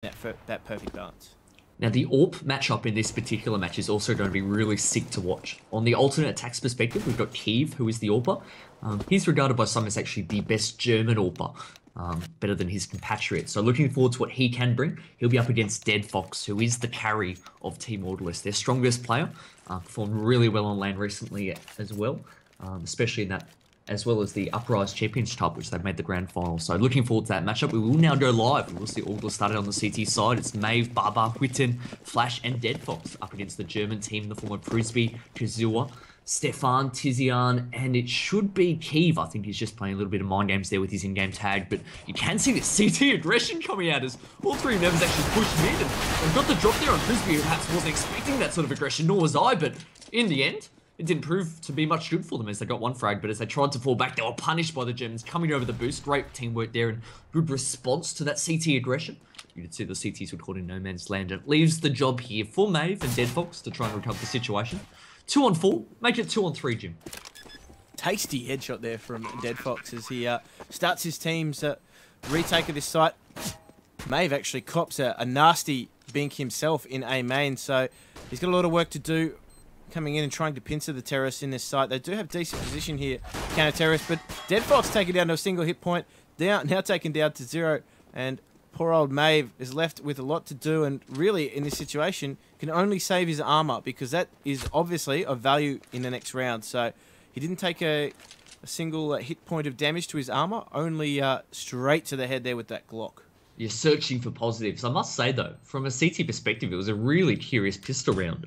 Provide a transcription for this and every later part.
that perfect balance. Now, the AWP matchup in this particular match is also going to be really sick to watch. On the alternate attacks perspective, we've got Kiev, who is the AWPer. He's regarded by some as actually the best German AWPer, better than his compatriot. So looking forward to what he can bring. He'll be up against Dead Fox, who is the carry of Team Orgless, their strongest player. Performed really well on lane recently as well, especially in that, as well as the Uprise Championship, which they've made the grand final. So looking forward to that matchup. We will now go live. We will see Orgless started on the CT side. It's Maeve, Baba, Witten, Flash, and Dead Fox up against the German team in the form of Frisbee, Kazua, Stefan, Tizian, and it should be Kiev. I think he's just playing a little bit of mind games there with his in-game tag, but you can see the CT aggression coming out as all three members actually pushed mid, and they've got the drop there on Frisbee, who perhaps wasn't expecting that sort of aggression, nor was I, but in the end, it didn't prove to be much good for them as they got one frag, but as they tried to fall back, they were punished by the Germans coming over the boost. Great teamwork there and good response to that CT aggression. You could see the CTs were caught in no man's land, and it leaves the job here for Maeve and Dead Fox to try and recover the situation. 2 on 4, make it 2 on 3, Jim. Tasty headshot there from Dead Fox as he starts his team's retake of this site. Maeve actually cops a nasty bink himself in A main, so he's got a lot of work to do coming in and trying to pincer the terrorists in this site. They do have decent position here, counter-terrorists, but Dead Fox taken down to a single hit point, now taken down to 0, and poor old Maeve is left with a lot to do, and really in this situation can only save his armor because that is obviously of value in the next round. So he didn't take a single hit point of damage to his armor, only straight to the head there with that Glock. You're searching for positives. I must say though, from a CT perspective, it was a really curious pistol round.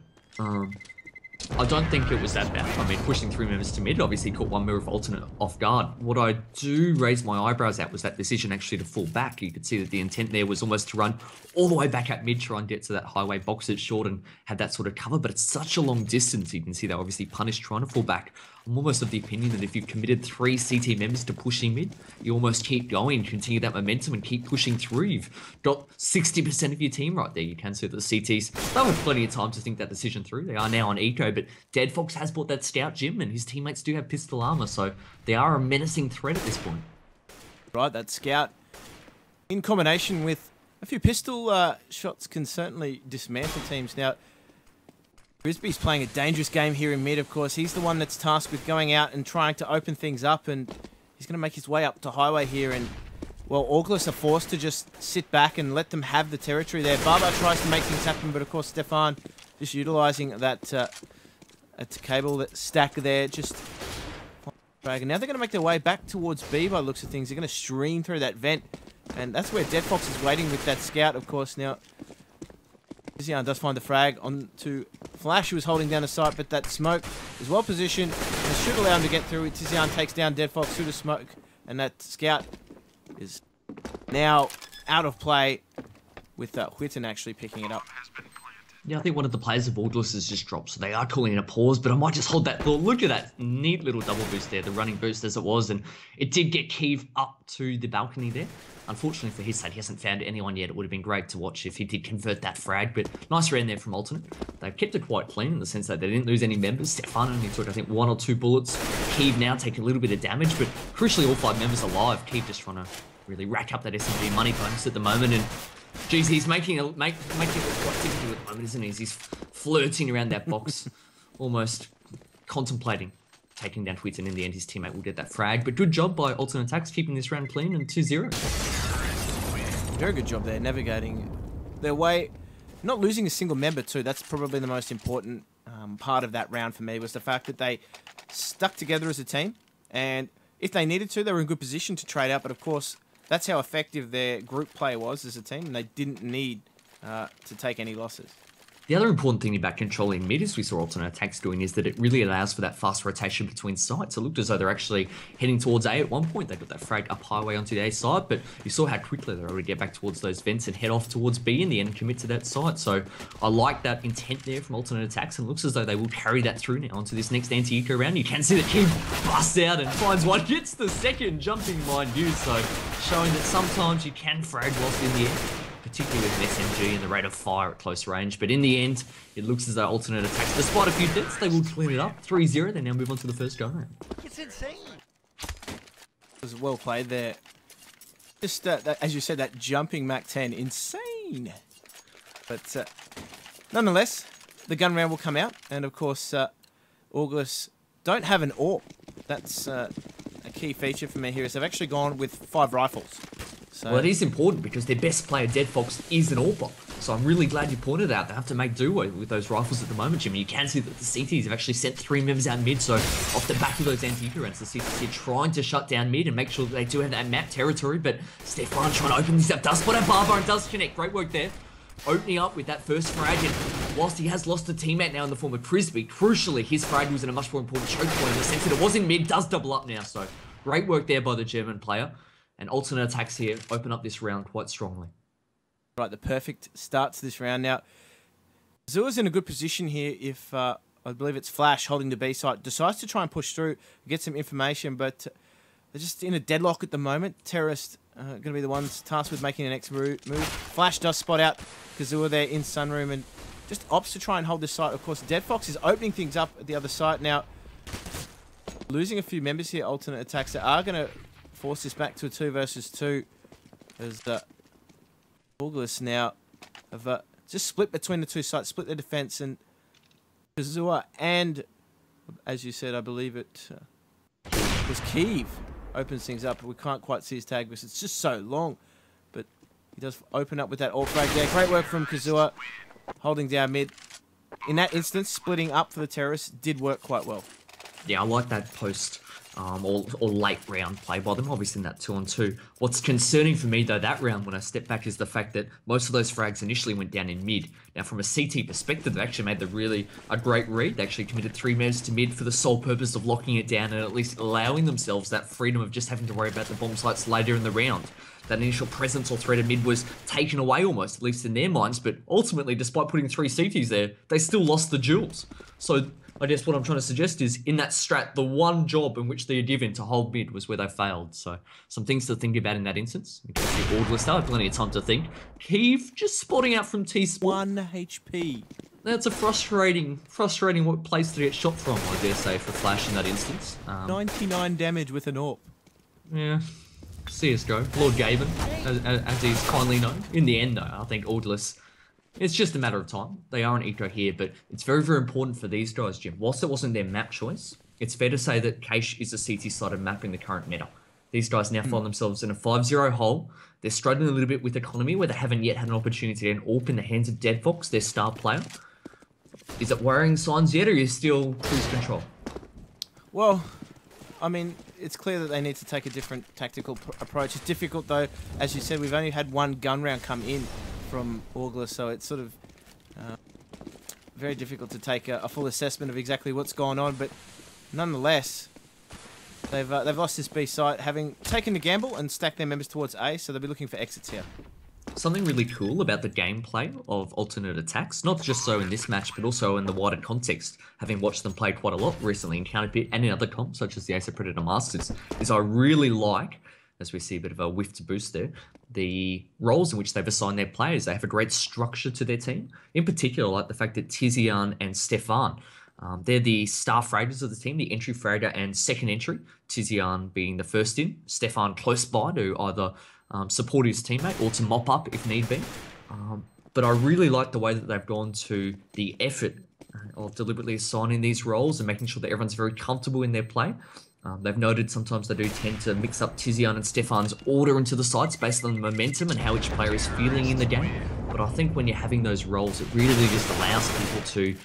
I don't think it was that bad. I mean, pushing 3 members to mid obviously caught one member of alternate off guard. What I do raise my eyebrows at was that decision actually to fall back. You could see that the intent there was almost to run all the way back at mid, try and get to that highway box it short and have that sort of cover, but it's such a long distance. You can see they were obviously punished trying to fall back. I'm almost of the opinion that if you've committed 3 CT members to pushing mid, you almost keep going, continue that momentum and keep pushing through. You've got 60% of your team right there. You can see that the CTs, they'll have plenty of time to think that decision through. They are now on eco, but Dead Fox has bought that scout Jim and his teammates do have pistol armor, so they are a menacing threat at this point. Right, that scout in combination with a few pistol shots can certainly dismantle teams. Now, Frisbee's playing a dangerous game here in mid, of course. He's the one that's tasked with going out and trying to open things up, and he's going to make his way up to highway here. And, well, Orgless are forced to just sit back and let them have the territory there. Baba tries to make things happen, but, of course, Stefan just utilising that cable, that stack there, just... And now they're going to make their way back towards B by the looks of things. They're going to stream through that vent, and that's where Dead Fox is waiting with that scout, of course. Now, Tizian does find the frag onto Flash, who was holding down the site, but that smoke is well positioned and should allow him to get through. Tizian takes down Dead Fox through the smoke, and that scout is now out of play with Witten actually picking it up. Yeah, I think one of the players of Orgless has just dropped, so they are calling in a pause, but I might just hold that thought. Look at that neat little double boost there, the running boost as it was, and it did get Kiev up to the balcony there. Unfortunately for his side, he hasn't found anyone yet. It would have been great to watch if he did convert that frag, but nice round there from alternate. They've kept it quite clean in the sense that they didn't lose any members. Stefan only took, I think, 1 or 2 bullets. Kiev now taking a little bit of damage, but crucially all 5 members alive. Kiev just trying to really rack up that SMG money bonus at the moment, and geez, he's making it quite difficult at the moment, isn't he? He's flirting around that box, almost contemplating taking down Witten. In the end, his teammate will get that frag. But good job by alternate attacks, keeping this round clean and 2-0. Very good job there, navigating their way. Not losing a single member too, that's probably the most important part of that round for me, was the fact that they stuck together as a team. And if they needed to, they were in good position to trade out. But of course, that's how effective their group play was as a team, and they didn't need to take any losses. The other important thing about controlling mid, as we saw alternate attacks doing, is that it really allows for that fast rotation between sites. It looked as though they're actually heading towards A at one point. They got that frag up highway onto the A side, but you saw how quickly they were able to get back towards those vents and head off towards B in the end and commit to that site. So I like that intent there from alternate attacks, and looks as though they will carry that through now onto this next anti-eco round. You can see that King busts out and finds one, gets the second, jumping mind you, so showing that sometimes you can frag whilst in the air, particularly with an SMG and the rate of fire at close range. But in the end, it looks as though alternate attacks, despite a few deaths, they will clean it up. 3-0, they now move on to the first go round. It's insane. It was well played there. Just, as you said, that jumping Mac 10, insane. 13. But nonetheless, the gun round will come out. And of course, Orgless don't have an AWP. That's a key feature for me here is they've actually gone with 5 rifles. So, well, it is important because their best player, Dead Fox, is an AWPer. So I'm really glad you pointed out they have to make do with those rifles at the moment, Jimmy. You can see that the CTs have actually sent 3 members out mid, so off the back of those anti-eco rounds, the CTs are trying to shut down mid and make sure that they do have that map territory, but Stefan trying to open this up, does spot out Barber and does connect. Great work there. Opening up with that first frag, and whilst he has lost a teammate now in the form of Prisby, crucially, his frag was in a much more important choke point in the sense that it was in mid, does double up now, so great work there by the German player. And alternate attacks here open up this round quite strongly. Right, the perfect start to this round. Now, Zua's in a good position here if, I believe it's Flash holding the B site, decides to try and push through, get some information, but they're just in a deadlock at the moment. Terrorists going to be the ones tasked with making the next move. Flash does spot out Kazua there in Sunroom and just opts to try and hold this site. Of course, Dead Fox is opening things up at the other side. Now, losing a few members here, alternate attacks, that are going to force this back to a 2 versus 2 as Orgless now have just split between the two sides, split their defense, and Kazua and, as you said, I believe it was Kiev opens things up. We can't quite see his tag because it's just so long, but he does open up with that AWP frag there. Great work from Kazua holding down mid. In that instance, splitting up for the terrorists did work quite well. Yeah, I like that post or late round play by them, obviously in that 2-on-2. What's concerning for me, though, that round, when I step back, is the fact that most of those frags initially went down in mid. Now, from a CT perspective, they actually made a great read. They actually committed 3 members to mid for the sole purpose of locking it down and at least allowing themselves that freedom of just having to worry about the bomb sites later in the round. That initial presence or threat of mid was taken away almost, at least in their minds, but ultimately, despite putting 3 CTs there, they still lost the duels. So I guess what I'm trying to suggest is, in that strat, the one job in which they are given to hold mid was where they failed. So some things to think about in that instance. You can see Orgless have plenty of time to think. Kiev just spotting out from T-Spot. 1 HP. That's a frustrating place to get shot from, I dare say, for Flash in that instance. 99 damage with an AWP. Yeah. CSGO, Lord Gaben, as he's kindly known. In the end, though, I think Orgless, it's just a matter of time. They are an eco here, but it's very, very important for these guys, Jim. Whilst it wasn't their map choice, it's fair to say that Cache is a CT-sided map in the current meta. These guys now find themselves in a 5-0 hole. They're struggling a little bit with economy, where they haven't yet had an opportunity to get an AWP in the hands of Dead Fox, their star player. Is it worrying signs yet, or is still cruise control? Well, I mean, it's clear that they need to take a different tactical approach. It's difficult, though. As you said, we've only had 1 gun round come in from Orgless, so it's sort of very difficult to take a full assessment of exactly what's going on. But nonetheless, they've lost this B site, having taken the gamble and stacked their members towards A, so they'll be looking for exits here. Something really cool about the gameplay of alternate attacks, not just so in this match, but also in the wider context, having watched them play quite a lot recently in Counterpit and in other comps, such as the Ace of Predator Masters, is I really like, as we see a bit of a whiff to boost there, the roles in which they've assigned their players. They have a great structure to their team. In particular, I like the fact that Tizian and Stefan, they're the star fraggers of the team, the entry fragger and second entry. Tizian being the first in, Stefan close by to either support his teammate or to mop up if need be. But I really like the way that they've gone to the effort of deliberately assigning these roles and making sure that everyone's very comfortable in their play. They've noted sometimes they do tend to mix up Tizian and Stefan's order into the sites based on the momentum and how each player is feeling in the game. But I think when you're having those roles, it really just allows people to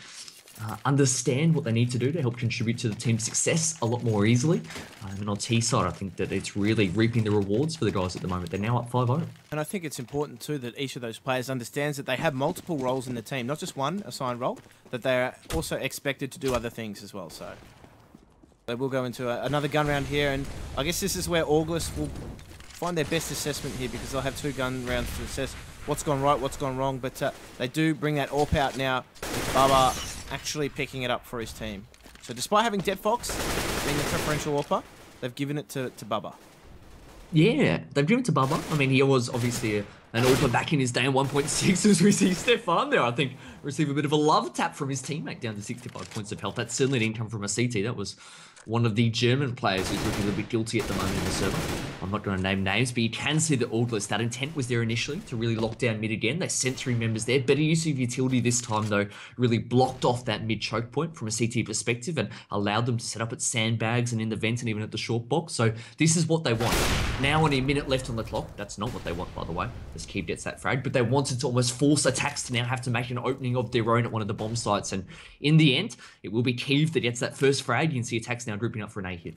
understand what they need to do to help contribute to the team's success a lot more easily. And on T side, I think that it's really reaping the rewards for the guys at the moment. They're now up 5-0. And I think it's important too that each of those players understands that they have multiple roles in the team, not just one assigned role, that they're also expected to do other things as well. So they will go into another gun round here, and I guess this is where Orgless will find their best assessment here, because they'll have 2 gun rounds to assess what's gone right, what's gone wrong. But they do bring that AWP out now, with Baba actually picking it up for his team. So despite having Dead Fox being the preferential AWPer, they've given it to Baba. Yeah, they've given it to Baba. I mean, he was obviously an AWPer back in his day in 1.6, as we see Stefan there, I think, receive a bit of a love tap from his teammate down to 65 points of health. That certainly didn't come from a CT. That was one of the German players who's looking a little bit guilty at the moment in the server. I'm not going to name names, but you can see that Orgless, that intent was there initially to really lock down mid again. They sent 3 members there. Better use of utility this time, though, really blocked off that mid choke point from a CT perspective and allowed them to set up at sandbags and in the vent and even at the short box. So this is what they want. Now, only a minute left on the clock. That's not what they want, by the way, as Keeve gets that frag. But they wanted to almost force attacks to now have to make an opening of their own at one of the bomb sites. And in the end, it will be Keeve that gets that first frag. You can see attacks now grouping up for an A hit.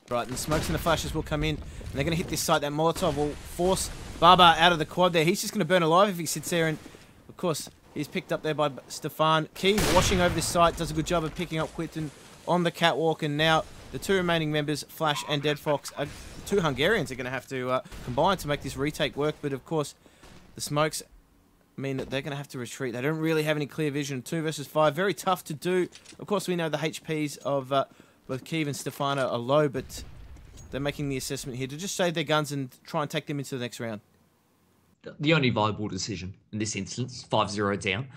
Right, and the smokes and the flashes will come in, and they're going to hit this site. That Molotov will force Baba out of the quad there. He's just going to burn alive if he sits there, and of course, he's picked up there by Stefan. Keeve washing over this site, does a good job of picking up Quinton on the catwalk, and now the 2 remaining members, Flash and Dead Fox, 2 Hungarians are going to have to combine to make this retake work, but of course, the smokes mean that they're going to have to retreat. They don't really have any clear vision. 2 versus 5, very tough to do. Of course, we know the HPs of both Keeve and Stefano are low, but they're making the assessment here to just save their guns and try and take them into the next round. The only viable decision in this instance, 5-0 down,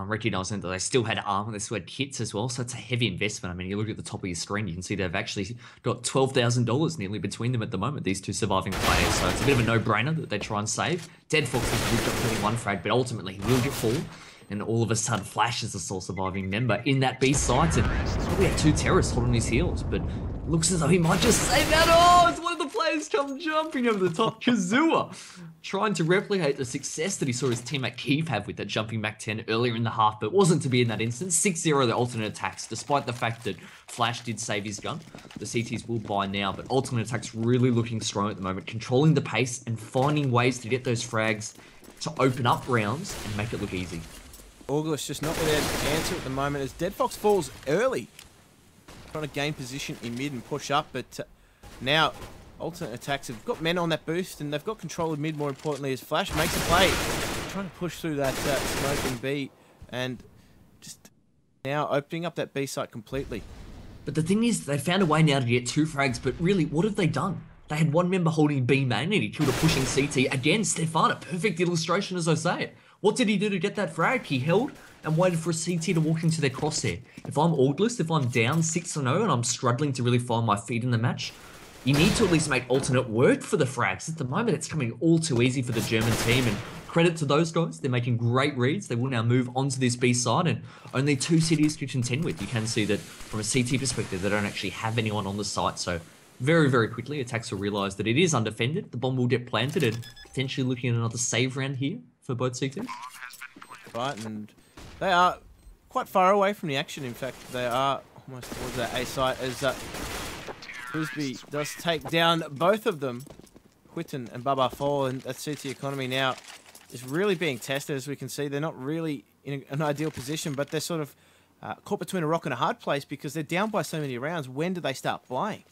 recognising that they still had armor, they still had kits as well, so it's a heavy investment. I mean, you look at the top of your screen, you can see they've actually got $12,000 nearly between them at the moment, these 2 surviving players, so it's a bit of a no-brainer that they try and save. Dead Fox has moved up 21 frag, but ultimately he will get full. And all of a sudden, Flash is the sole surviving member in that B site. And he's probably had 2 terrorists hot on his heels. But looks as though he might just save that. Oh, it's one of the players come jumping over the top. Kazua trying to replicate the success that he saw his teammate Keeve have with that jumping Mac 10 earlier in the half. But wasn't to be in that instance. 6-0 the alternate attacks, despite the fact that Flash did save his gun. The CTs will buy now. But alternate attacks really looking strong at the moment. Controlling the pace and finding ways to get those frags to open up rounds and make it look easy. Orgless just not without an answer at the moment as Dead Fox falls early. Trying to gain position in mid and push up, but now alternate attacks have got men on that boost and they've got control of mid more importantly as Flash makes a play. Trying to push through that smoking B and just now opening up that B site completely. But the thing is, they found a way now to get 2 frags, but really, what have they done? They had 1 member holding B main and he killed a pushing CT. Again, Stefan, a perfect illustration as I say it. What did he do to get that frag? He held and waited for a CT to walk into their crosshair. If I'm Orgless, if I'm down 6-0 and I'm struggling to really find my feet in the match, you need to at least make alternate work for the frags. At the moment, it's coming all too easy for the German team, and credit to those guys. They're making great reads. They will now move on to this B side, and only 2 cities to contend with. You can see that from a CT perspective, they don't actually have anyone on the site, so very, very quickly, attacks will realise that it is undefended. The bomb will get planted, and potentially looking at another save round here for both CTs. Right, and they are quite far away from the action. In fact, they are almost towards that A site as Frisbee does take down both of them. Quinton and Baba fall, and that CT economy now is really being tested. As we can see, they're not really in an ideal position, but they're sort of caught between a rock and a hard place because they're down by so many rounds. When do they start playing?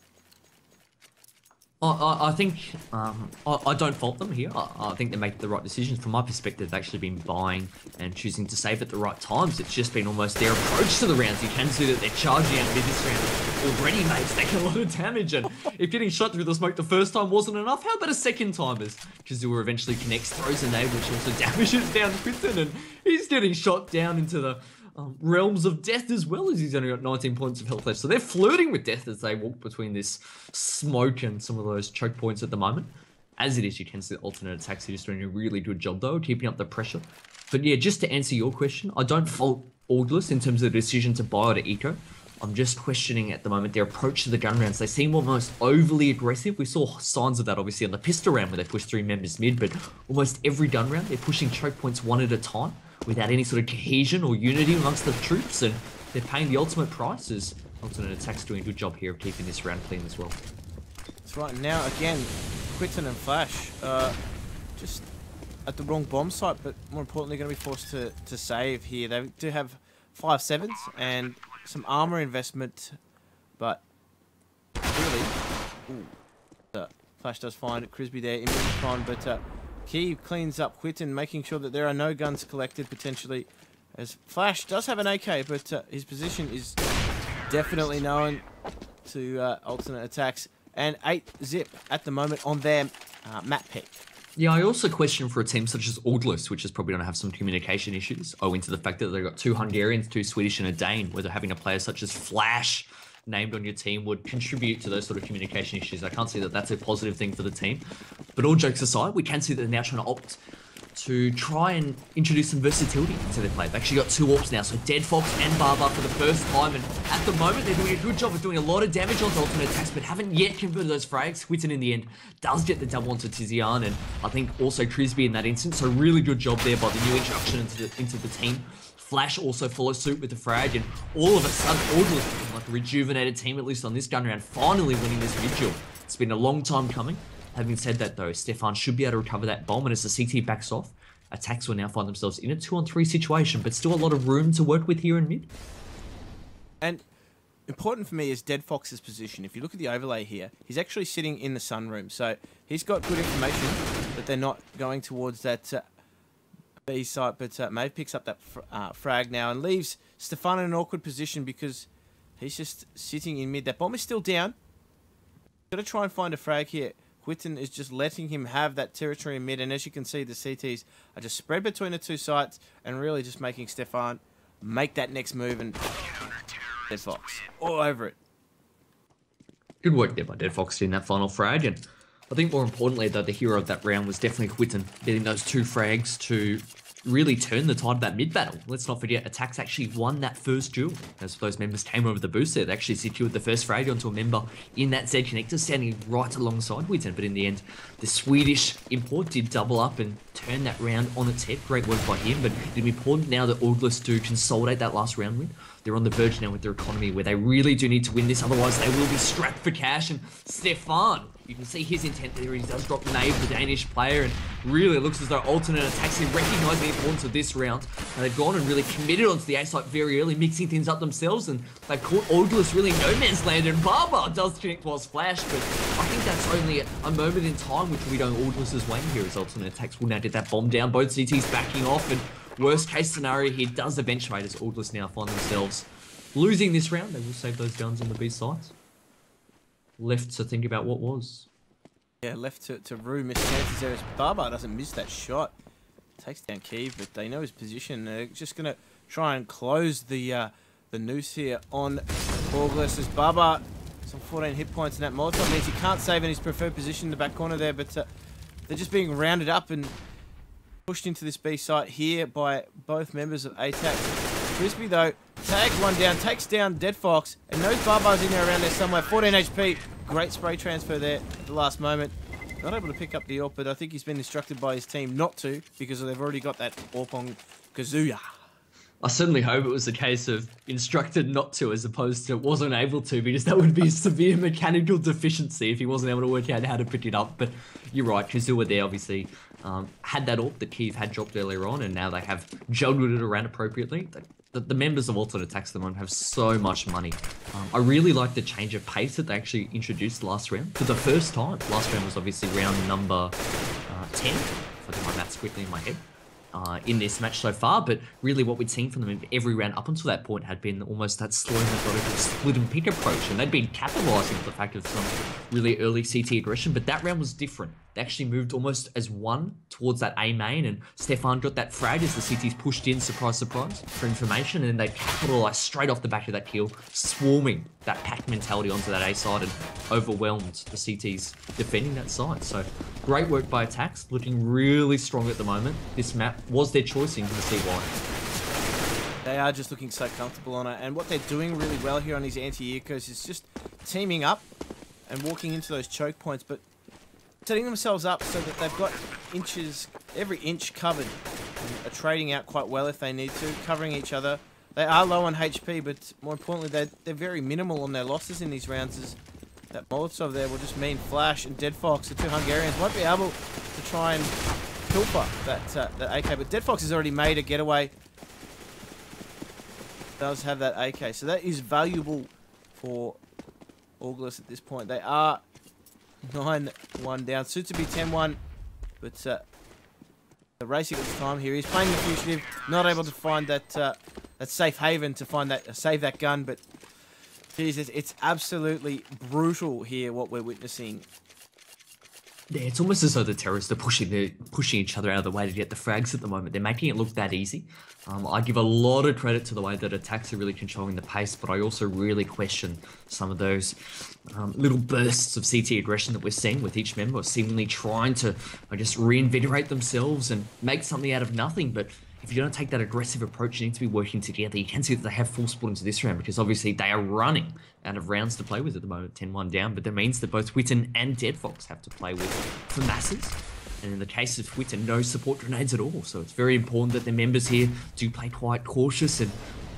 I think I don't fault them here. I think they make the right decisions. From my perspective, they've actually been buying and choosing to save at the right times. It's just been almost their approach to the rounds. You can see that they're charging out mid this round already, mate. It's taking a lot of damage, and if getting shot through the smoke the first time wasn't enough, how about a second time as Kazua eventually connects, throws a nade, which also damages down Quinton, and he's getting shot down into the realms of death as well, as he's only got 19 points of health left. So they're flirting with death as they walk between this smoke and some of those choke points at the moment. As it is, you can see the alternate attacks are just doing a really good job though, keeping up the pressure. But yeah, just to answer your question, I don't fault Orgless in terms of the decision to buy or to eco. I'm just questioning at the moment their approach to the gun rounds. They seem almost overly aggressive. We saw signs of that obviously on the pistol round where they pushed 3 members mid, but almost every gun round they're pushing choke points 1 at a time without any sort of cohesion or unity amongst the troops, and they're paying the ultimate price as alternate attacks doing a good job here of keeping this round clean as well. That's right. Now again, Quinton and Flash just at the wrong bomb site, but more importantly going to be forced to save here. They do have 5-7s and some armor investment, but really, Flash does find Frisbee there in mid-con, but Keeve cleans up Quinton, making sure that there are no guns collected potentially, as Flash does have an AK, but his position is definitely known to alternate attacks, and 8-zip at the moment on their map pick. Yeah, I also question for a team such as Orgless, which is probably going to have some communication issues, owing to the fact that they've got 2 Hungarians, 2 Swedish and a Dane, where they're having a player such as Flash named on your team would contribute to those sort of communication issues. I can't see that that's a positive thing for the team. But all jokes aside, we can see that they're now trying to opt to try and introduce some versatility into their play. They've actually got two AWPs now, so Dead Fox and Barbar for the first time, and at the moment they're doing a good job of doing a lot of damage on ultimate attacks, but haven't yet converted those frags. Whitten in the end does get the double onto Tizian, and I think also Trisby in that instance, so really good job there by the new introduction into the team. Flash also follows suit with the frag, and all of a sudden Orgless looking like a rejuvenated team, at least on this gun round, finally winning this vigil. It's been a long time coming. Having said that though, Stefan should be able to recover that bomb, and as the CT backs off, attacks will now find themselves in a 2-on-3 situation, but still a lot of room to work with here in mid. And important for me is Dead Fox's position. If you look at the overlay here, he's actually sitting in the sunroom, so he's got good information that they're not going towards that B site, but Maeve picks up that frag now and leaves Stefan in an awkward position because he's just sitting in mid. That bomb is still down. Got to try and find a frag here. Whitten is just letting him have that territory in mid, and as you can see, the CTs are just spread between the two sites and really just making Stefan make that next move, and Dead Fox all over it. Good work there by Dead Fox in that final frag, and I think more importantly though, the hero of that round was definitely Whitten, getting those two frags to really turn the tide of that mid battle. Let's not forget, Attacks actually won that first duel. As those members came over the boost there, they actually secured the first frag onto a member in that Z connector, standing right alongside Whitten. But in the end, the Swedish import did double up and turn that round on its head. Great work by him, but it'll be important now that Orgless do consolidate that last round win. They're on the verge now with their economy where they really do need to win this, otherwise they will be strapped for cash. And Stefan, you can see his intent there. He does drop Nave, the Danish player, and really it looks as though alternate attacks him recognise the importance of this round. And they've gone and really committed onto the A site very early, mixing things up themselves, and they've caught Orgless really no man's land, and Barbar does connect whilst Flash, but I think that's only a moment in time which we know Orgless' waiting here as alternate attacks will now get that bomb down. Both CTs backing off, and worst case scenario here does eventuate as Orgless now find themselves losing this round. They will save those guns on the B sides. Left to think about what was. Yeah, left to rue miss chances there as Barbar doesn't miss that shot. Takes down Kiev, but they know his position. They're just going to try and close the noose here on Orgless as Barbar. Some 14 hit points, and that Molotov means he can't save in his preferred position in the back corner there, but they're just being rounded up and pushed into this B site here by both members of ATAC. Frisbee though, tags one down, takes down Dead Fox, and knows Barbar's in there around there somewhere. 14 HP, great spray transfer there at the last moment. Not able to pick up the AWP, but I think he's been instructed by his team not to, because they've already got that AWP on Kazuya. I certainly hope it was a case of instructed not to as opposed to wasn't able to, because that would be a severe mechanical deficiency if he wasn't able to work out how to pick it up. But you're right, Kazuya there obviously had that AWP that Kiev had dropped earlier on, and now they have juggled it around appropriately. The members of Alternate Attacks at the moment have so much money. I really like the change of pace that they actually introduced last round for the first time. Last round was obviously round number 10, if I do my maths quickly in my head, in this match so far, but really what we'd seen from them in every round up until that point had been almost that slow methodical split and pick approach, and they'd been capitalising on the fact of some really early CT aggression, but that round was different. They actually moved almost as one towards that A main, and Stefan got that frag as the CTs pushed in, surprise, surprise, for information, and then they capitalised straight off the back of that kill, swarming that pack mentality onto that A side and overwhelmed the CTs defending that side. So great work by Attacks, looking really strong at the moment. This map was their choice, and you can see why. They are just looking so comfortable on it, and what they're doing really well here on these anti-ecos is just teaming up and walking into those choke points, but setting themselves up so that they've got every inch covered, and are trading out quite well if they need to, covering each other. They are low on HP, but more importantly, they're very minimal on their losses in these rounds, as that Molotov there will just mean Flash and Dead Fox, the two Hungarians, won't be able to try and pilfer that AK, but Dead Fox has already made a getaway. Does have that AK, so that is valuable for Orgless at this point. They are 9-1 down, soon to be 10-1, but the racing at the time here. He's playing the fugitive, not able to find that safe haven to find that save that gun, but Jesus, it's absolutely brutal here what we're witnessing. Yeah, it's almost as though the terrorists are pushing each other out of the way to get the frags at the moment. They're making it look that easy. I give a lot of credit to the way that attacks are really controlling the pace, but I also really question some of those little bursts of CT aggression that we're seeing with each member seemingly trying to, I guess, reinvigorate themselves and make something out of nothing. But if you don't take that aggressive approach, you need to be working together. You can see that they have full support into this round because obviously they are running out of rounds to play with at the moment, 10-1 down. But that means that both Witten and Dead Fox have to play with for masses. And in the case of Witten, no support grenades at all. So it's very important that the members here do play quite cautious and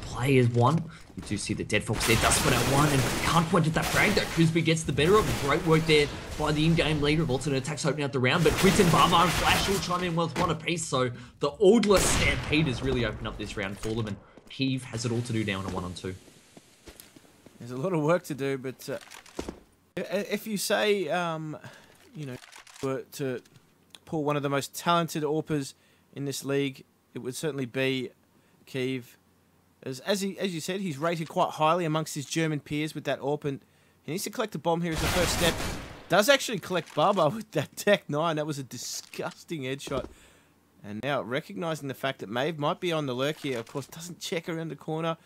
play as one. You do see the Dead Fox there does put out one and can't point at that frag that Crisby gets the better of. Great work there by the in-game leader of alternate attacks opening out the round, but Witten, Barber and Flash will chime in with one apiece, so the Orgless stampede has really opened up this round for them, and Kiev has it all to do now in a 1-on-2. There's a lot of work to do, but if you say, you know, were to pull one of the most talented AWPers in this league, it would certainly be Kiev. As you said, he's rated quite highly amongst his German peers with that AWP, and he needs to collect a bomb here as the first step. Does actually collect Baba with that Tech 9. That was a disgusting headshot. And now recognizing the fact that Maeve might be on the lurk here, of course, doesn't check around the corner.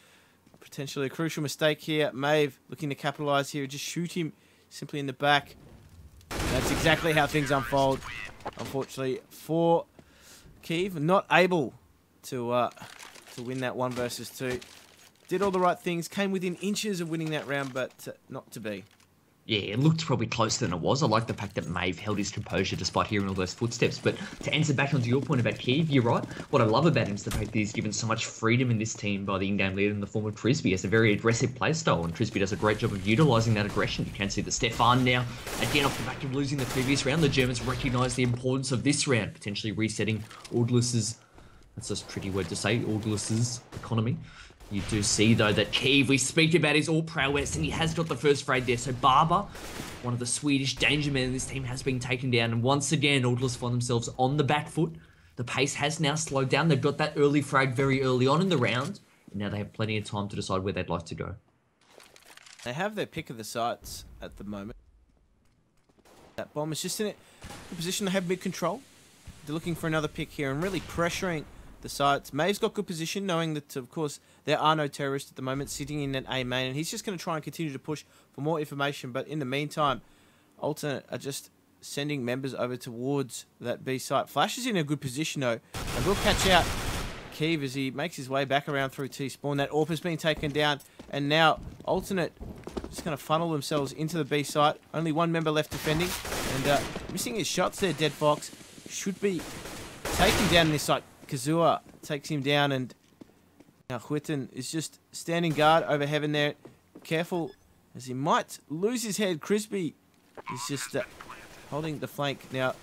Potentially a crucial mistake here. Maeve looking to capitalize here, just shoot him simply in the back. That's exactly how things unfold. Unfortunately for Kiev, not able to win that 1 versus 2. Did all the right things, came within inches of winning that round, but not to be. Yeah, it looked probably closer than it was. I like the fact that Maeve held his composure despite hearing all those footsteps. But to answer back onto your point about Kiev, you're right. What I love about him is the fact that he's given so much freedom in this team by the in-game leader in the form of Trisby. He has a very aggressive playstyle, and Trisby does a great job of utilising that aggression. You can see that Stefan now, again off the back of losing the previous round, the Germans recognise the importance of this round, potentially resetting Orgless's, that's a tricky word to say, Orgless's economy. You do see, though, that Kiev, we speak about his all-prowess, and he has got the first frag there. So Barber, one of the Swedish danger men in this team, has been taken down. And once again, Orgless find themselves on the back foot. The pace has now slowed down. They've got that early frag very early on in the round. And now they have plenty of time to decide where they'd like to go. They have their pick of the sites at the moment. That bomb is just in a position to have mid-control. They're looking for another pick here and really pressuring the sites. Maeve's got good position, knowing that, of course, there are no terrorists at the moment sitting in an A main, and he's just going to try and continue to push for more information. But in the meantime, Alternate are just sending members over towards that B site. Flash is in a good position, though, and will catch out Kiev as he makes his way back around through T-spawn. That AWP has been taken down, and now Alternate just going to funnel themselves into the B site. Only one member left defending, and missing his shots there, Dead Fox. Should be taken down in this site. Kazua takes him down, and now Witten is just standing guard over Heaven there. Careful, as he might lose his head. Crisby is just holding the flank. Now,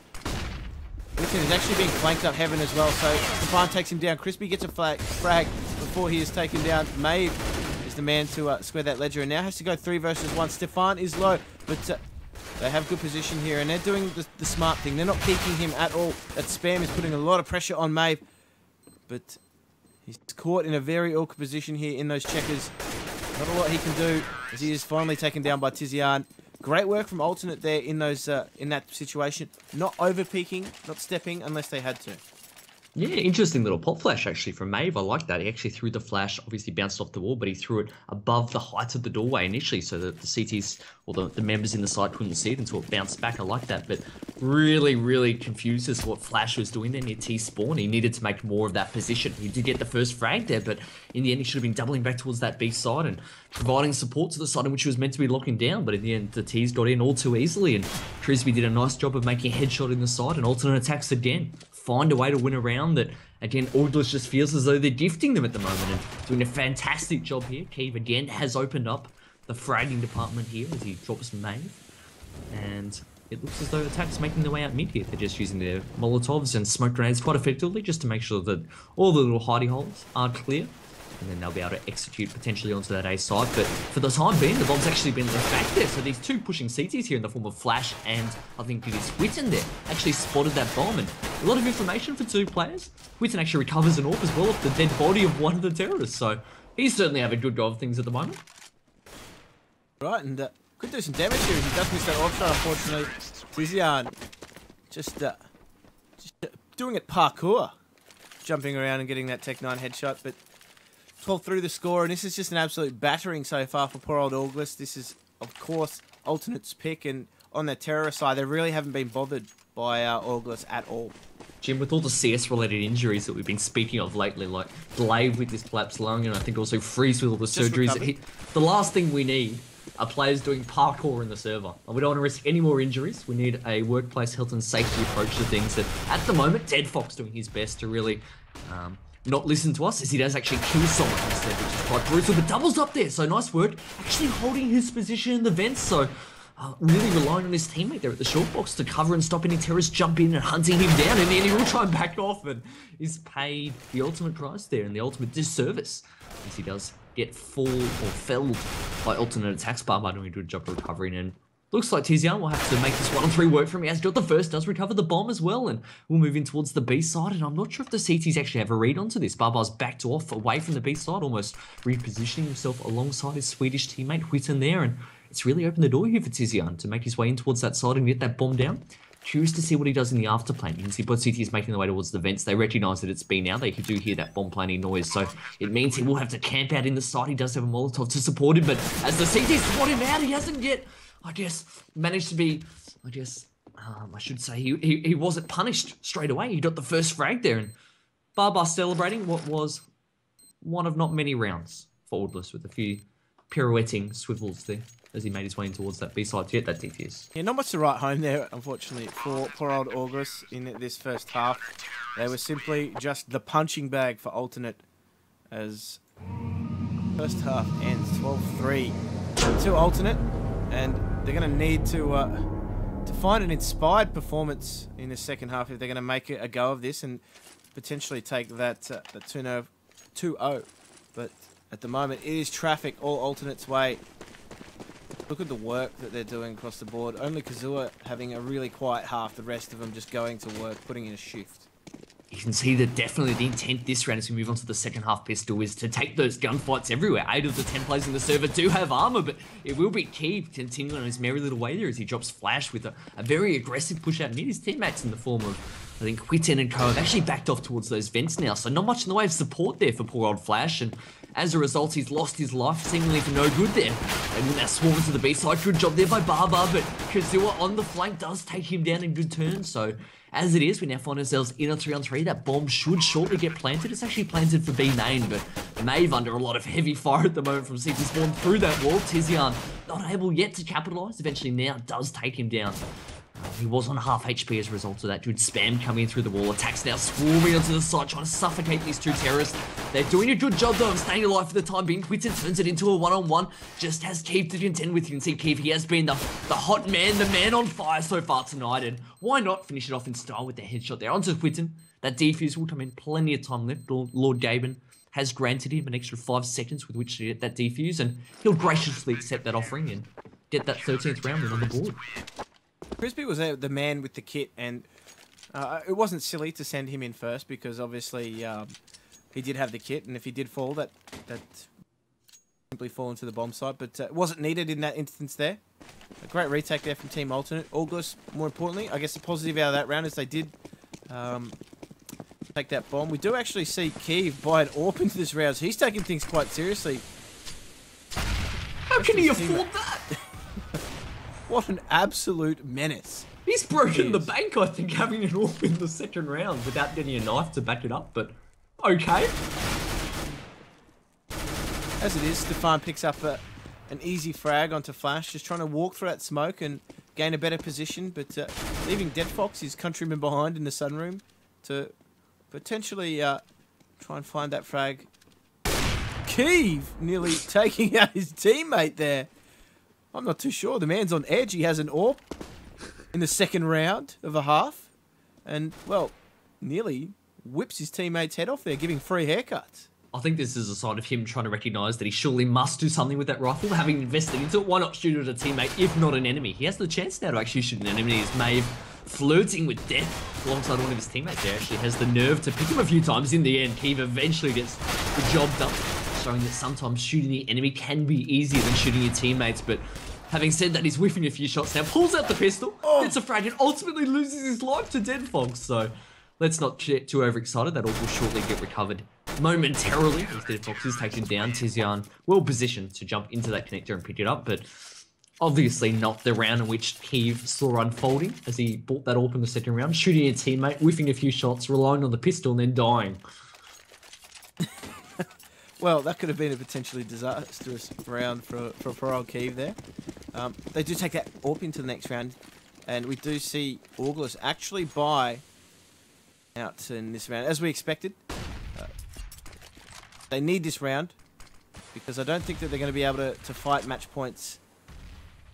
Witten is actually being flanked up Heaven as well, so Stefan takes him down. Crisby gets a frag before he is taken down. Maeve is the man to square that ledger, and now has to go 3 versus 1. Stefan is low, but they have good position here, and they're doing the smart thing. They're not peeking him at all. That spam is putting a lot of pressure on Maeve, but he's caught in a very awkward position here in those checkers. Not a lot he can do, as he is finally taken down by Tizian. Great work from Alternate there in those in that situation. Not over peeking, not stepping unless they had to. Yeah, interesting little pop flash actually from Maeve. I like that. He actually threw the flash, obviously bounced off the wall, but he threw it above the height of the doorway initially so that the CTs or the members in the site couldn't see it until it bounced back. I like that, but really, really confused as to what Flash was doing there near T-spawn. He needed to make more of that position. He did get the first frag there, but in the end he should have been doubling back towards that B side and providing support to the side in which he was meant to be locking down, but in the end the T's got in all too easily, and Trisby did a nice job of making a headshot in the side, and alternate attacks again. Find a way to win a round that, again, Orgless just feels as though they're gifting them at the moment and doing a fantastic job here. Kiev again has opened up the fragging department here as he drops Maeve, and it looks as though attacks making their way out mid here. They're just using their Molotovs and smoke grenades quite effectively just to make sure that all the little hidey holes are clear. And then they'll be able to execute potentially onto that A side. But for the time being, the bomb's actually been left back there. So these two pushing CTs here in the form of Flash and I think it is Witten there actually spotted that bomb. And a lot of information for two players. Witten actually recovers an AWP as well off the dead body of one of the terrorists. So he's certainly having a good go of things at the moment. Right, and could do some damage here as he does miss that AWP shot, unfortunately. Tizian just doing it parkour, jumping around and getting that Tech 9 headshot, but 12 through the score, and this is just an absolute battering so far for poor old Orgless. This is, of course, Alternate's pick, and on their terrorist side, they really haven't been bothered by Orgless at all. Jim, with all the CS-related injuries that we've been speaking of lately, like Blade with this collapsed lung, and I think also Freeze with all the surgeries, the last thing we need are players doing parkour in the server. We don't want to risk any more injuries. We need a workplace health and safety approach to things that, at the moment, Dead Fox doing his best to really not listen to us, as he does actually kill someone instead, which is quite brutal, but doubles up there, so nice work. Actually holding his position in the vents, so really relying on his teammate there at the short box to cover and stop any terrorists jumping in and hunting him down, and then he will try and back off and is paid the ultimate price there and the ultimate disservice, as he does get felled by alternate attacks. Barbar doing a good job of recovering, and looks like Tizian will have to make this 1-on-3 work for him. He has got the first, does recover the bomb as well, and we'll move in towards the B side, and I'm not sure if the CTs actually have a read onto this. Barbar's backed off away from the B side, almost repositioning himself alongside his Swedish teammate Whitten there, and it's really opened the door here for Tizian to make his way in towards that side and get that bomb down. Curious to see what he does in the afterplane. You can see both CTs making their way towards the vents. They recognise that it's B now. They do hear that bomb planing noise, so it means he will have to camp out in the side. He does have a Molotov to support him, but as the CTs spot him out, he hasn't yet, I guess, managed to be, I should say, he wasn't punished straight away. He got the first frag there, and Barbar celebrating what was one of not many rounds for Orgless, with a few pirouetting swivels there as he made his way in towards that B side to get that DPS. Yeah, not much to write home there, unfortunately, for poor old Orgless in this first half. They were simply just the punching bag for Alternate as first half ends 12-3 to Alternate, and they're going to need to find an inspired performance in the second half if they're going to make a go of this and potentially take that 2-0. But at the moment, it is traffic all Alternate's way. Look at the work that they're doing across the board. Only Kazua having a really quiet half, the rest of them just going to work, putting in a shift. You can see that definitely the intent this round as we move on to the second half pistol is to take those gunfights everywhere. 8 of the 10 players in the server do have armor, but it will be key continuing on his merry little way there as he drops Flash with a very aggressive push out mid. His teammates in the form of, I think, Whitten and Co have actually backed off towards those vents now, so not much in the way of support there for poor old Flash, and as a result, he's lost his life seemingly for no good there. And now swarm to the B side. Good job there by Barbar, but Kazua on the flank does take him down in good turn. So as it is, we now find ourselves in a 3-on-3. That bomb should shortly get planted. It's actually planted for B main, but Maeve under a lot of heavy fire at the moment from CT Spawn through that wall. Tizian not able yet to capitalise. Eventually now does take him down. He was on half HP as a result of that. Good spam coming in through the wall. Attacks now swarming onto the side, trying to suffocate these two terrorists. They're doing a good job though of staying alive for the time being. Whitten turns it into a 1-on-1. Just has Keith to contend with. You can see Keith, he has been the hot man, the man on fire so far tonight. And why not finish it off in style with the headshot there onto Whitten. That defuse will come in, plenty of time left. Lord Gaben has granted him an extra 5 seconds with which to get that defuse, and he'll graciously accept that offering and get that 13th round win on the board. Crispy was the man with the kit, and it wasn't silly to send him in first because obviously he did have the kit, and if he did fall, that simply fall into the bomb site, but it wasn't needed in that instance there. A great retake there from Team Alternate. Orgless, more importantly, I guess the positive out of that round is they did take that bomb. We do actually see Kiev buy an AWP into this round, so he's taking things quite seriously. How can he afford that? What an absolute menace. He's broken the bank, I think, having it all in the second round without getting a knife to back it up, but okay. As it is, Stefan picks up an easy frag onto Flash, just trying to walk through that smoke and gain a better position, but leaving Dead Fox, his countryman, behind in the sunroom to potentially try and find that frag. Kiev nearly taking out his teammate there. I'm not too sure. The man's on edge. He has an AWP in the second round of a half. And, well, nearly whips his teammate's head off there, giving free haircuts. I think this is a sign of him trying to recognise that he surely must do something with that rifle, having invested into it. Why not shoot it at a teammate, if not an enemy? He has the chance now to actually shoot an enemy. As Maeve, flirting with death alongside one of his teammates there, actually has the nerve to pick him a few times. In the end, Keeve eventually gets the job done, showing that sometimes shooting the enemy can be easier than shooting your teammates, but Having said that, he's whiffing a few shots now, pulls out the pistol, gets a frag, and ultimately loses his life to Dead Fox. So let's not get too overexcited. That all will shortly get recovered momentarily as Dead Fox is taken down. Tizian well positioned to jump into that connector and pick it up, but obviously not the round in which Kiev saw unfolding as he bought that AWP in the second round, shooting a teammate, whiffing a few shots, relying on the pistol, and then dying. Well, that could have been a potentially disastrous round for old Kiev there. They do take that AWP into the next round, and we do see Orgless actually buy out in this round, as we expected. They need this round, because I don't think that they're going to be able to fight match points.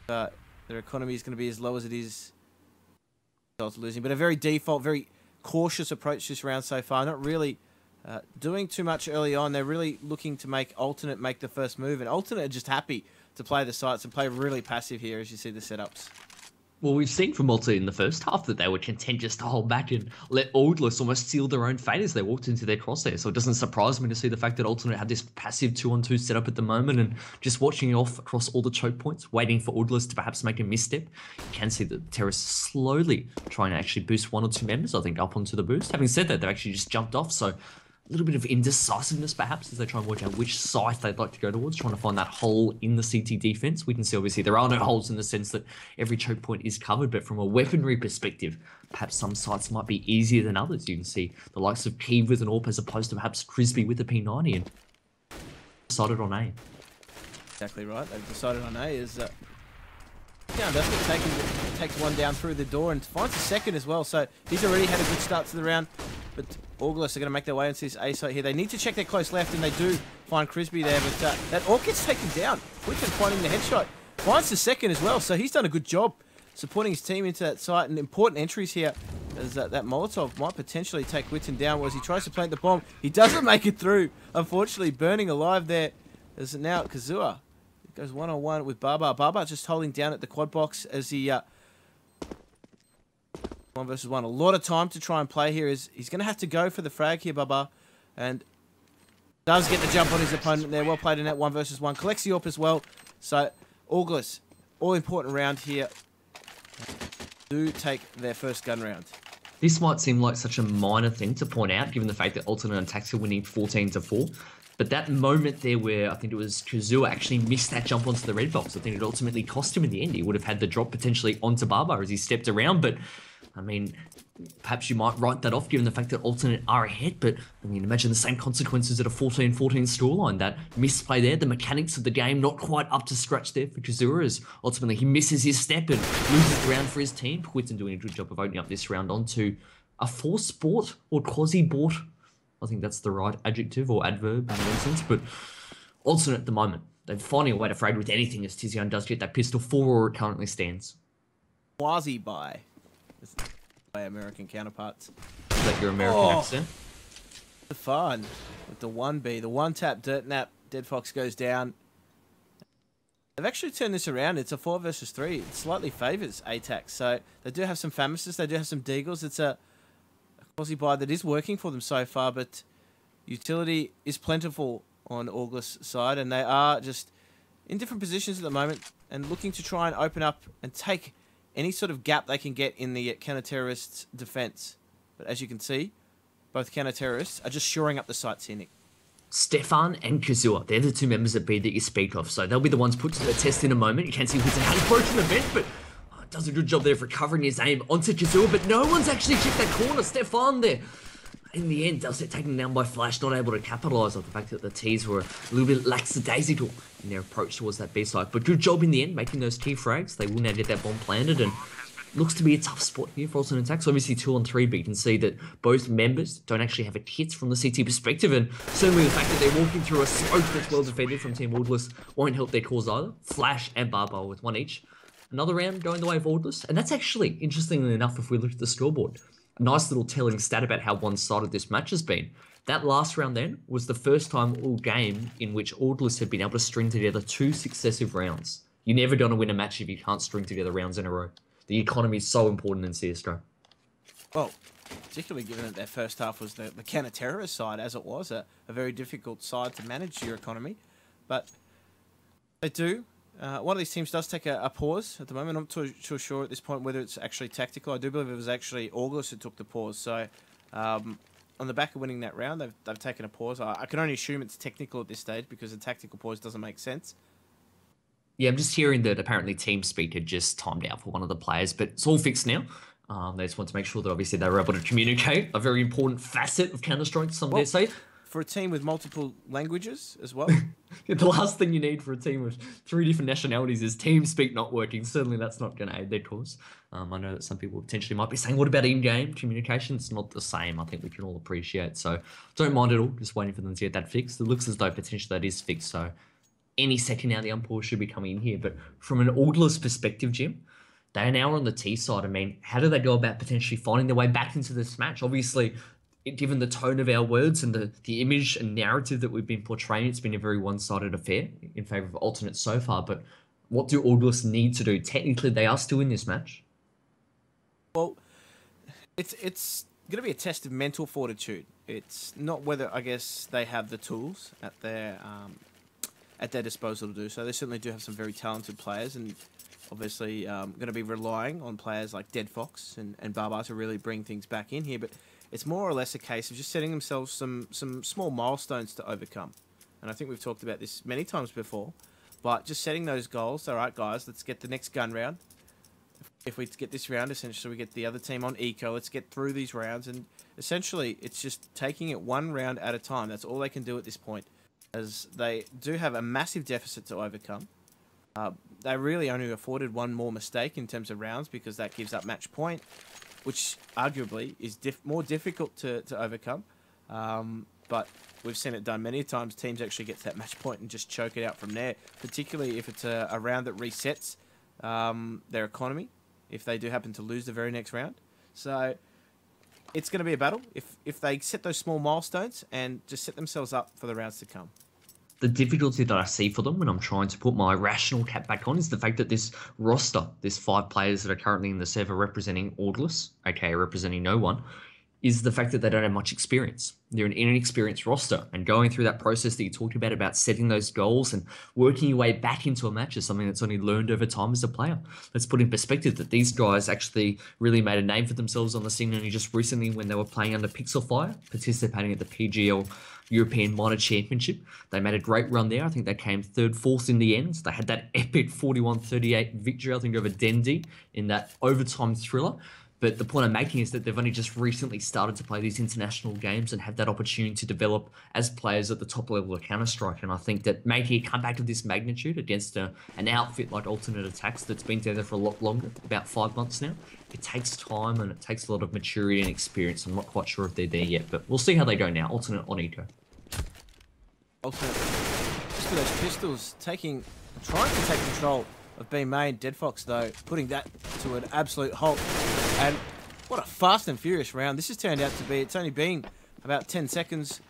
Their economy is going to be as low as it is losing, but a very default, very cautious approach this round so far. Not really doing too much early on. They're really looking to make Alternate make the first move, and Alternate are just happy to play the sites and play really passive here as you see the setups. Well, we've seen from Malta in the first half that they were content just to hold back and let Orgless almost seal their own fate as they walked into their crosshair. So it doesn't surprise me to see the fact that Alternate had this passive 2-on-2 setup at the moment and just watching it off across all the choke points, waiting for Orgless to perhaps make a misstep. You can see that terrorists slowly trying to actually boost one or two members, I think, up onto the boost. Having said that, they've actually just jumped off, so a little bit of indecisiveness perhaps as they try and work out which site they'd like to go towards, trying to find that hole in the CT defense. We can see obviously there are no holes in the sense that every choke point is covered, but from a weaponry perspective, perhaps some sites might be easier than others. You can see the likes of Kiev with an AWP as opposed to perhaps Crispy with a P90 and decided on A. Exactly right. They've decided on A as takes one down through the door and finds a second as well. So he's already had a good start to the round. But Orgless are going to make their way into this A site here. They need to check their close left, and they do find Crispy there. But that AWP gets taken down. Witten finding the headshot. Finds the second as well. So he's done a good job supporting his team into that site. And important entries here as that Molotov might potentially take Witten down as he tries to plant the bomb. He doesn't make it through. Unfortunately, burning alive there. As now Kazua goes one-on-one with Baba. Baba just holding down at the quad box as he... 1 versus 1. A lot of time to try and play here. He's going to have to go for the frag here, Baba. And does get the jump on his opponent there. Well played in that 1 versus 1. Collects the AWP as well. So, Orgless, all important round here. Do take their first gun round. This might seem like such a minor thing to point out, given the fact that Alternate and Tax are winning 14-4. But that moment there where I think it was Kazua actually missed that jump onto the red box, I think it ultimately cost him in the end. He would have had the drop potentially onto Baba as he stepped around, but I mean, perhaps you might write that off given the fact that Alternate are ahead, but I mean, imagine the same consequences at a 14-14 scoreline. That misplay there, the mechanics of the game not quite up to scratch there for Kazura as ultimately he misses his step and loses the round for his team. Witten doing a good job of opening up this round onto a forced bought or quasi-bought. I think that's the right adjective or adverb in one sense, but Alternate at the moment. They're finding a way to frag with anything as Tizian does get that pistol for where it currently stands. Quasi-buy. By American counterparts. Is that your American accent? The fun with the 1B, the one tap dirt nap. Dead Fox goes down. They've actually turned this around. It's a 4 versus 3. It slightly favours ATAX. So they do have some Famises. They do have some Deagles. It's a quasi buy that is working for them so far, but utility is plentiful on Orgless side, and they are just in different positions at the moment and looking to try and open up and take any sort of gap they can get in the counter-terrorists' defense. But as you can see, both counter-terrorists are just shoring up the sites here, Nick. Stefan and Kazua, they're the two members of B that you speak of, so they'll be the ones put to the test in a moment. You can see Witten has broken the vent, but does a good job there of recovering his aim onto Kazua, but no one's actually checked that corner. Stefan there. In the end, they'll get taken down by Flash, not able to capitalise on the fact that the T's were a little bit lackadaisical in their approach towards that B side. But good job in the end, making those key frags. They will now get that bomb planted, and looks to be a tough spot here for Alternate Attacks. Obviously 2-on-3, but you can see that both members don't actually have a hit from the CT perspective, and certainly the fact that they're walking through a smoke that's well defended from Team Orgless won't help their cause either. Flash and Barbar with one each. Another round going the way of Orgless, and that's actually, interestingly enough, if we look at the scoreboard, a nice little telling stat about how one-sided this match has been. That last round then was the first time all game in which Orgless have been able to string together 2 successive rounds. You're never going to win a match if you can't string together rounds in a row. The economy is so important in CSGO. Well, particularly given that their first half was the counter-terrorist side, as it was, a very difficult side to manage your economy. But they do one of these teams does take a pause at the moment. I'm not too sure at this point whether it's actually tactical. I do believe it was actually Orgless who took the pause. So on the back of winning that round, they've taken a pause. I can only assume it's technical at this stage because a tactical pause doesn't make sense. Yeah, I'm just hearing that apparently TeamSpeak had just timed out for one of the players, but it's all fixed now. They just want to make sure that obviously they were able to communicate, a very important facet of Counter-Strike, some dare say. For a team with multiple languages as well. Yeah, the last thing you need for a team with 3 different nationalities is TeamSpeak not working. Certainly that's not going to aid their cause. I know that some people potentially might be saying, what about in-game communication? It's not the same, I think we can all appreciate. So don't mind it all, just waiting for them to get that fixed. It looks as though potentially that is fixed, so any second now the unpause should be coming in here. But from an Orgless perspective, Jim, they are now on the T side. I mean, how do they go about potentially finding their way back into this match? Obviously, given the tone of our words and the image and narrative that we've been portraying, it's been a very one-sided affair in favour of alternate so far. But what do Orgless need to do? Technically, they are still in this match. Well, it's going to be a test of mental fortitude. It's not whether, I guess, they have the tools at their disposal to do so. They certainly do have some very talented players, and obviously going to be relying on players like Dead Fox and Baba to really bring things back in here. But it's more or less a case of just setting themselves some small milestones to overcome. And I think we've talked about this many times before, but just setting those goals. All right, guys, let's get the next gun round. If we get this round, essentially we get the other team on eco. Let's get through these rounds. And essentially it's just taking it one round at a time. That's all they can do at this point, as they do have a massive deficit to overcome. They really only afforded one more mistake in terms of rounds because that gives up match point, which arguably is more difficult to overcome. But we've seen it done many times. Teams actually get to that match point and just choke it out from there, particularly if it's a round that resets their economy, if they do happen to lose the very next round. So it's going to be a battle if they set those small milestones and just set themselves up for the rounds to come. The difficulty that I see for them when I'm trying to put my rational cap back on is the fact that this roster, this 5 players that are currently in the server representing Orgless, aka representing no one, is the fact that they don't have much experience. They're an inexperienced roster, and going through that process that you talked about setting those goals and working your way back into a match is something that's only learned over time as a player. Let's put in perspective that these guys actually really made a name for themselves on the scene only just recently when they were playing under Pixelfire, participating at the PGL European Minor Championship. They made a great run there. I think they came 3rd, 4th in the end. They had that epic 41-38 victory, I think, over Dendy in that overtime thriller. But the point I'm making is that they've only just recently started to play these international games and have that opportunity to develop as players at the top level of Counter-Strike. And I think that making a comeback of this magnitude against an outfit like Alternate Attacks that's been together for a lot longer, about 5 months now, it takes time and it takes a lot of maturity and experience. I'm not quite sure if they're there yet, but we'll see how they go now. Alternate on eco. Alternate, just for those pistols, trying to take control of B main. Dead Fox, though, putting that to an absolute halt. And what a fast and furious round this has turned out to be. It's only been about 10 seconds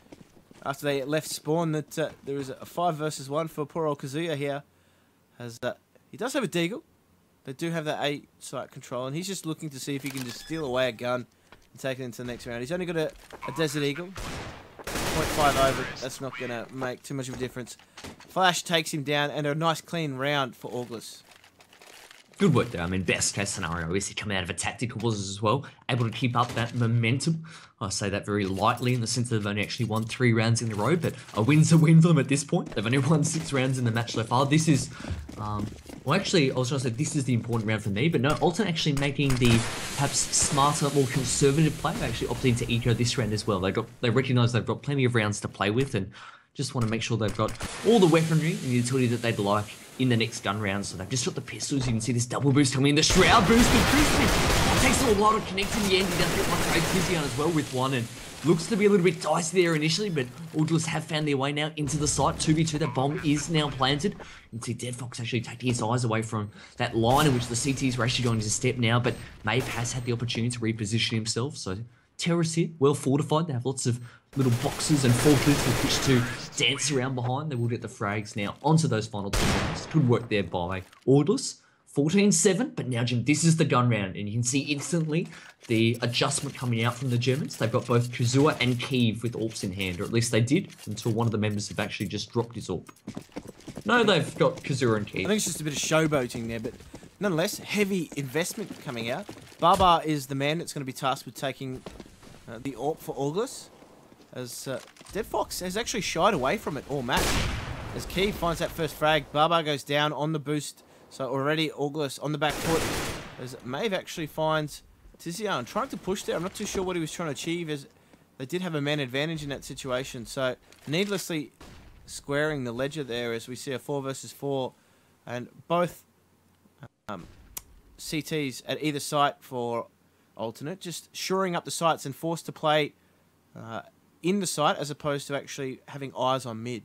after they left spawn that there is a 5 versus 1 for poor old Kazuya here. As he does have a deagle. They do have that A site control, and he's just looking to see if he can just steal away a gun and take it into the next round. He's only got a Desert Eagle. 0.5 over. That's not going to make too much of a difference. Flash takes him down, and a nice clean round for Orgless. Good work there. I mean, best case scenario, obviously coming out of a tactical was as well, able to keep up that momentum. I say that very lightly in the sense that they've only actually won 3 rounds in a row, but a win's a win for them at this point. They've only won 6 rounds in the match so far. This is, well, actually, I was trying to say this is the important round for me, but no, Alton actually making the perhaps smarter, more conservative play. They actually opted into eco this round as well. They recognise they've got plenty of rounds to play with and just want to make sure they've got all the weaponry and utility that they'd like in the next gun round. So they've just got the pistols. You can see this double boost coming in. The Shroud boost with Crispy. It takes him a while to connect in the end. He does get one great Kizzy on as well with one. And looks to be a little bit dicey there initially, but Orgless have found their way now into the site. 2v2, that bomb is now planted. You can see Dead Fox actually taking his eyes away from that line in which the CTs are actually going to step now, but Maeve has had the opportunity to reposition himself. So terrorists here, well fortified. They have lots of little boxes and forklifts with which to dance around behind. They will get the frags now onto those final 2 rounds. Good work there by Orgless. 14-7, but now, Jim, this is the gun round, and you can see instantly the adjustment coming out from the Germans. They've got both Kazua and Kiev with AWPs in hand, or at least they did, until one of the members have actually just dropped his AWP. No, they've got Kazura and Keith. I think it's just a bit of showboating there, but nonetheless, heavy investment coming out. Baba is the man that's going to be tasked with taking the AWP for Orgless, as Dead Fox has actually shied away from it all match. As Key finds that first frag, Baba goes down on the boost, so already Orgless on the back foot, as Maeve actually finds Tizian trying to push there. I'm not too sure what he was trying to achieve, as they did have a man advantage in that situation, so needlessly squaring the ledger there as we see a 4 versus 4, and both CTs at either site for alternate, just shoring up the sites and forced to play in the site as opposed to actually having eyes on mid.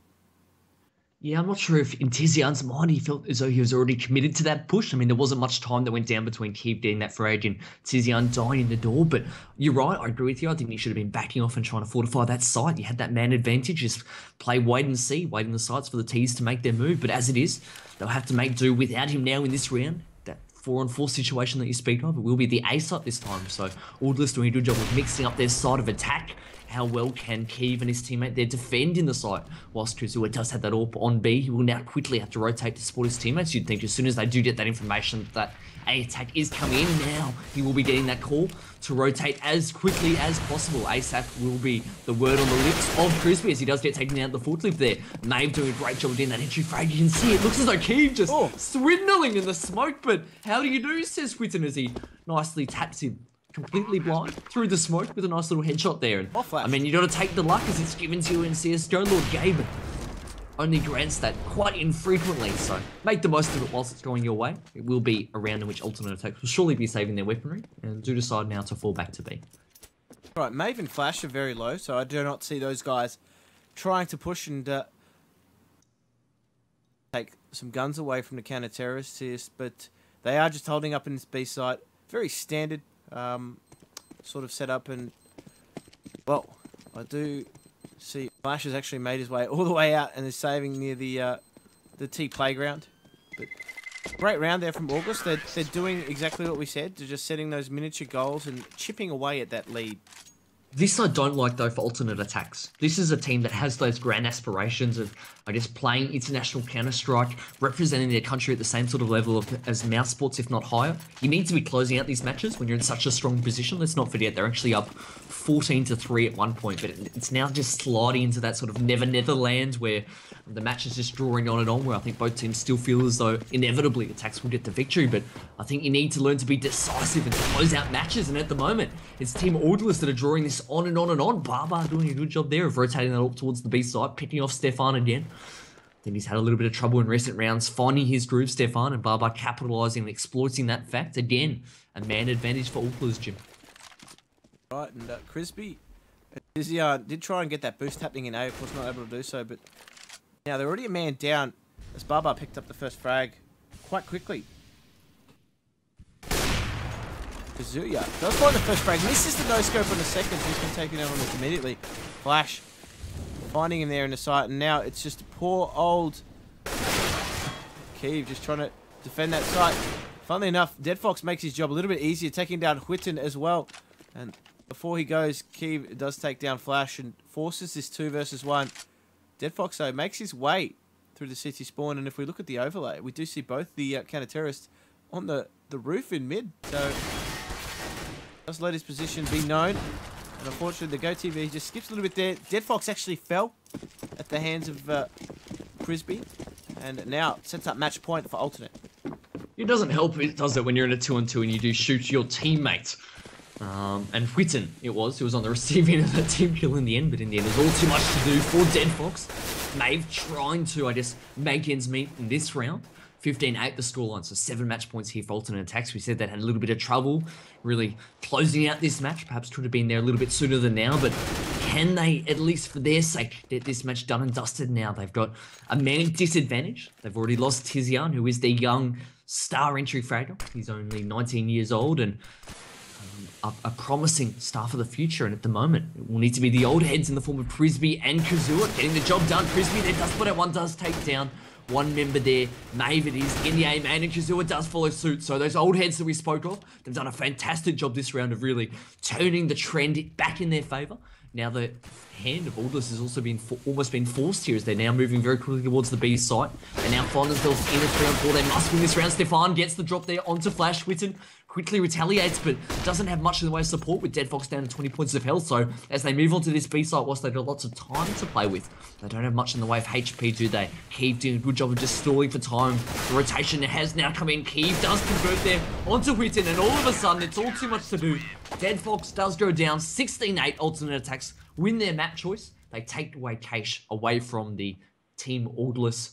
Yeah, I'm not sure if in Tizian's mind he felt as though he was already committed to that push. I mean, there wasn't much time that went down between Keep getting that frag and Tizian dying in the door. But you're right, I agree with you. I think he should have been backing off and trying to fortify that site. You had that man advantage. Just play wait and see, wait in the sites for the T's to make their move. But as it is, they'll have to make do without him now in this round. That 4-on-4 situation that you speak of, it will be the A site this time. So Orgless doing a good job of mixing up their side of attack. How well can Keeve and his teammate there defend in the site? Whilst Kazua does have that AWP on B, he will now quickly have to rotate to support his teammates. You'd think as soon as they do get that information that A attack is coming in, now he will be getting that call to rotate as quickly as possible. ASAP will be the word on the lips of Crispy as he does get taken out the forklift there. Maeve doing a great job of doing that entry frag. You can see it looks as though Keeve just swindling in the smoke, but how do you do, says Whitten as he nicely taps him. Completely blind through the smoke with a nice little headshot there. And I mean, you got to take the luck as it's given to you in CSGO. Lord Gabe only grants that quite infrequently, so make the most of it whilst it's going your way. It will be a round in which alternate attacks will surely be saving their weaponry and do decide now to fall back to B. Right, Maeve and Flash are very low, so I do not see those guys trying to push and take some guns away from the counter-terrorists here, but they are just holding up in this B site. Very standard sort of setup, and well, I do see Flash has actually made his way all the way out and is saving near the T playground. But great round there from Orgless. They're doing exactly what we said. They're just setting those miniature goals and chipping away at that lead. This I don't like, though, for alternate attacks. This is a team that has those grand aspirations of, I guess, playing international Counter-Strike, representing their country at the same sort of level as Mouse Sports, if not higher. You need to be closing out these matches when you're in such a strong position. Let's not forget, they're actually up 14-3 at one point, but it's now just sliding into that sort of never land where the match is just drawing on and on, where I think both teams still feel as though inevitably attacks will get the victory, but I think you need to learn to be decisive and to close out matches, and at the moment, it's Team Orgless that are drawing this on and on and on. Baba doing a good job there of rotating that up towards the B side, picking off Stefan again. I think he's had a little bit of trouble in recent rounds finding his groove, Stefan, and Baba capitalising and exploiting that fact. Again, a man advantage for Orgless, Jim. Right, and Crispy did try and get that boost happening in A, of course not able to do so, but now they're already a man down as Baba picked up the first frag quite quickly. Kazuya does find the first frag, misses the no-scope on the second, so he's been taken out almost immediately. Flash finding him there in the site, and now it's just poor old Keeve just trying to defend that site. Funnily enough, Dead Fox makes his job a little bit easier, taking down Whitten as well. And before he goes, Keeve does take down Flash and forces this 2 versus 1. Dead Fox, though, makes his way through the city spawn, and if we look at the overlay, we do see both the counter-terrorists on the roof in mid, so does let his position be known. And unfortunately, the GoTV just skips a little bit there. Dead Fox actually fell at the hands of Crispy, and now sets up match point for alternate. It doesn't help, does it, when you're in a 2-on-2 and you do shoot your teammate. And Whitten, it was on the receiving end of that team kill in the end, but in the end, there's all too much to do for Dead Fox. Maeve trying to, I guess, make ends meet in this round. 15-8 the scoreline, so 7 match points here for alternate attacks. We said they had a little bit of trouble really closing out this match. Perhaps could have been there a little bit sooner than now, but can they, at least for their sake, get this match done and dusted now? They've got a man disadvantage. They've already lost Tizian, who is their young star entry fragger. He's only 19 years old and a promising star for the future, and at the moment it will need to be the old heads in the form of Prisby and Kazua getting the job done. Prisby there does put out one, does take down one member there. Maeve it is in the A man, and Kazua does follow suit. So those old heads that we spoke of, they've done a fantastic job this round of really turning the trend back in their favour. Now the hand of Orgless has also been almost been forced here as they're now moving very quickly towards the B site. They now find themselves in a 3-on-4. They must win this round. Stefan gets the drop there onto Flash. Witten quickly retaliates, but doesn't have much in the way of support with Dead Fox down to 20 points of health. So as they move on to this B site, whilst they've got lots of time to play with, they don't have much in the way of HP, do they? Keeve doing a good job of just stalling for time. The rotation has now come in. Keeve does convert there onto Witten, and all of a sudden, it's all too much to do. Dead Fox does go down. 16-8 alternate attacks win their map choice. They take away Cache away from the Team Orgless